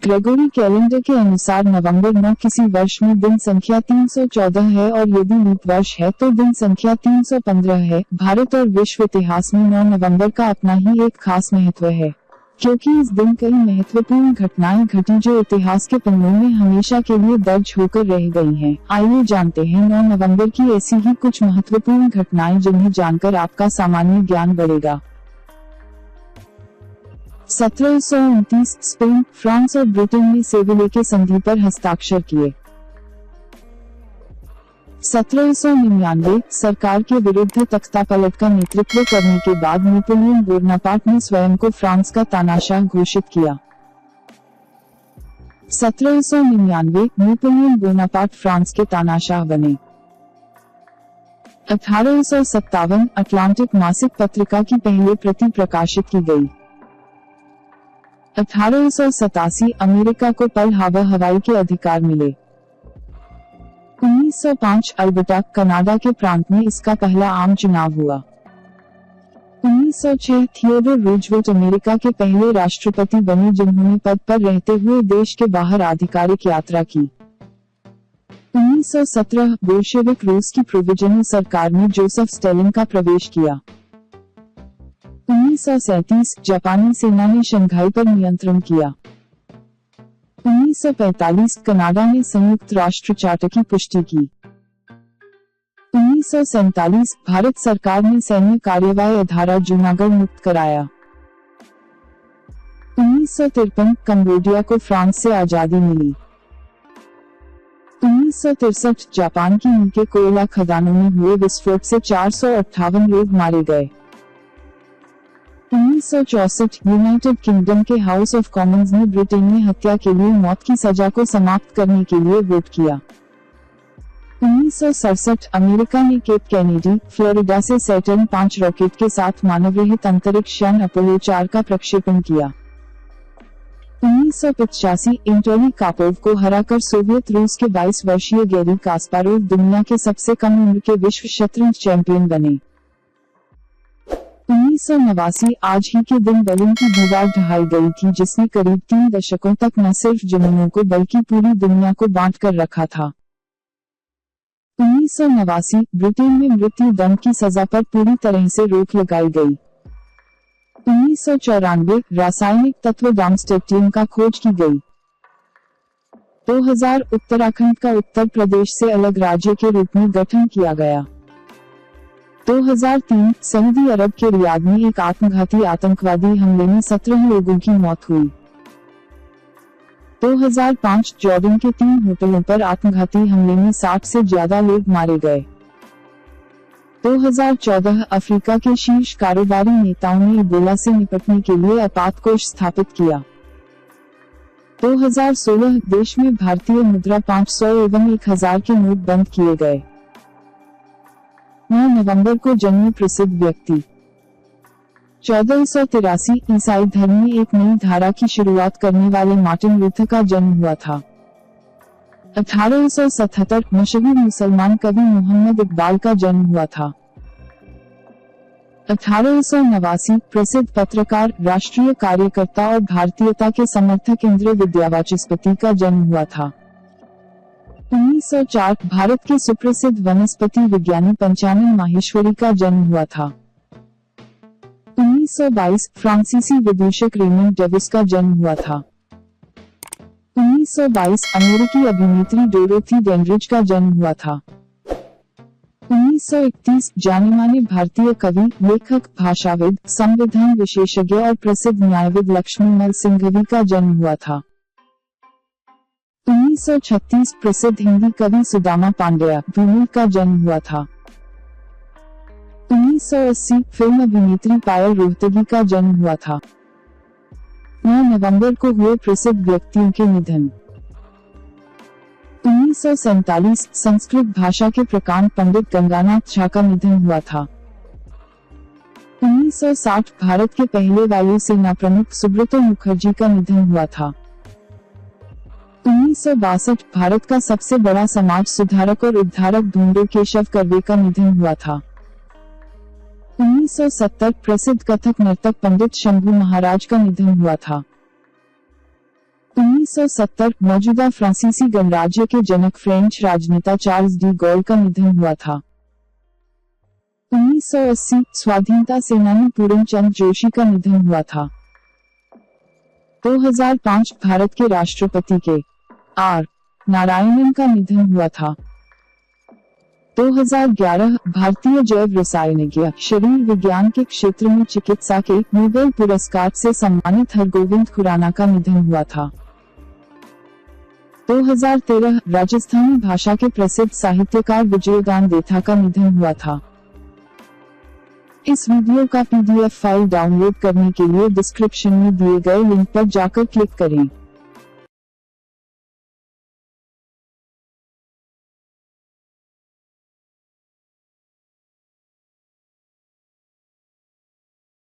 Gregory calendar के अनुसार नवंबर 9 किसी वर्ष में दिन संख्या 314 है और यदि लीप वर्ष है तो दिन संख्या 315 है। भारत और विश्व इतिहास में 9 नवंबर का अपना ही एक खास महत्व है, क्योंकि इस दिन कई महत्वपूर्ण घटनाएं घटी जो इतिहास के पन्नों में हमेशा के लिए दर्ज होकर रह गई हैं। आइए जानते हैं 9 नवंबर की ऐसी ही कुछ महत्वपूर्ण घटनाएं जिन्हें जानकर आपका सामान्य ज्ञान बढ़ेगा। 1729 स्पेन, फ्रांस और ब्रिटेन ने सेविले के संधि पर हस्ताक्षर किए। 1799 सरकार के विरुद्ध तख्तापलट का नेतृत्व करने के बाद नेपोलियन बोनापार्ट ने स्वयं को फ्रांस का तानाशाह घोषित किया। 1799 नेपोलियन बोनापार्ट फ्रांस के तानाशाह बने। 1857 अटलांटिक मासिक पत्रिका की पहली प्रति प्रकाशित की गई। 1887 अमेरिका को पर्ल हार्बर हवाई के अधिकार मिले। 1905 अल्बर्टा, कनाडा के प्रांत में इसका पहला आम चुनाव हुआ। 1906 थियोडोर रूजवेल्ट अमेरिका के पहले राष्ट्रपति बने जिन्होंने पद पर रहते हुए देश के बाहर आधिकारिक यात्रा की। 1917 बोल्शेविक रूस की प्रोविजनल सरकार में जोसेफ स्टालिन का प्रवेश किया। 1937 जापानी सेना ने शंघाई पर नियंत्रण किया। 1945 कनाडा ने संयुक्त राष्ट्र चार्टर की पुष्टि की। 1947 भारत सरकार ने सैन्य कार्यवाही धारा जूनागढ़ मुक्त कराया। 1953 कंबोडिया को फ्रांस से आजादी मिली। 1963 जापान की निके कोयला खदानों में हुए विस्फोट से 458 लोग मारे गए। 1964 यूनाइटेड किंगडम के हाउस ऑफ कॉमन्स ने ब्रिटेन में हत्या के लिए मौत की सजा को समाप्त करने के लिए वोट किया। 1967 अमेरिका ने केप केनेडी, फ्लोरिडा से सैटर्न 5 रॉकेट के साथ मानवरहित अंतरिक्ष यान अपोलो 4 का प्रक्षेपण किया। 1985 एंटोनी कार्पोव को हराकर सोवियत रूस के 22 वर्षीय गैरी कास्पारोव दुनिया के सबसे कम उम्र के विश्व शतरंज चैंपियन बने। 1989 आज ही के दिन बर्लिन की दीवार ढहाई गई थी जिसने करीब 3 दशकों तक न सिर्फ जर्मनों को बल्कि पूरी दुनिया को बांट कर रखा था। 1989 ब्रिटेन में मृत्यु दंड की सजा पर पूरी तरह से रोक लगाई गई। 1994 रासायनिक तत्व डामस्टेटियम का खोज की गई। 2000 उत्तराखंड का उत्तर प्रदेश से अलग राज्य के रूप में गठन किया गया। 2003 सऊदी अरब के रियाद में एक आत्मघाती आतंकवादी हमले में 17 लोगों की मौत हुई। 2005 जॉर्डन के 3 होटलों पर आत्मघाती हमले में 60 से ज्यादा लोग मारे गए। 2014 अफ्रीका के शीर्ष कारोबारी नेताओं ने इबोला से निपटने के लिए आपातकोष स्थापित किया। 2016 देश में भारतीय मुद्रा 500 एवं 1000 के नोट बंद किए गए। 9 नवंबर को जन्मे प्रसिद्ध व्यक्ति। 1483 ईसाई धर्म में एक नई धारा की शुरुआत करने वाले मार्टिन लूथर का जन्म हुआ था। 1877 मशहूर मुसलमान कवि मोहम्मद इकबाल का जन्म हुआ था। 1889 प्रसिद्ध पत्रकार, राष्ट्रीय कार्यकर्ता और भारतीयता के समर्थक इंद्र विद्यावाचस्पति का जन्म हुआ था। 1904 भारत के सुप्रसिद्ध वनस्पति विज्ञानी पंचानन माहेश्वरी का जन्म हुआ था। 1922 फ्रांसीसी विदूषक रेमंड डेविस का जन्म हुआ था। 1922 अमेरिकी अभिनेत्री डोरोथी डेनरिच का जन्म हुआ था। 1931 जाने-माने भारतीय कवि, लेखक, भाषाविद, संविधान विशेषज्ञ और प्रसिद्ध न्यायविद लक्ष्मीमल सिंघवी का जन्म हुआ था। 1936 प्रसिद्ध हिंदी कवि सुदामा पांडेय भूमि का जन्म हुआ था। 1980 फिल्म अभिनेत्री पायल रोहतगी का जन्म हुआ था। 9 नवंबर को हुए प्रसिद्ध व्यक्तियों के निधन। 1947 संस्कृत भाषा के प्रकांड पंडित गंगानाथ झा का निधन हुआ था। 1960 भारत के पहले वायुसेना प्रमुख सुब्रतो मुखर्जी का निधन हुआ था। 1962 भारत का सबसे बड़ा समाज सुधारक और उद्धारक ढूंढो केशव कर्वे का निधन हुआ था। 1970 प्रसिद्ध कथक नर्तक पंडित शंभू महाराज का निधन हुआ था। 1970 मौजूदा फ्रांसीसी गणराज्य के जनक फ्रेंच राजनेता चार्ल्स डी गॉल का निधन हुआ था। 1980 स्वाधीनता सेनानी पूरनचंद जोशी का निधन हुआ था। 2005 भारत के राष्ट्रपति के आर नारायणन का निधन हुआ था। 2011 भारतीय जैव रसायनिक शरीर विज्ञान के क्षेत्र में चिकित्सा के नोबेल पुरस्कार से सम्मानित हरगोविंद खुराना का निधन हुआ था। 2013 राजस्थानी भाषा के प्रसिद्ध साहित्यकार विजयदान देथा का निधन हुआ था। इस वीडियो का PDF फाइल डाउनलोड करने के लिए डिस्क्रिप्शन में दिए गए लिंक पर जाकर क्लिक करें।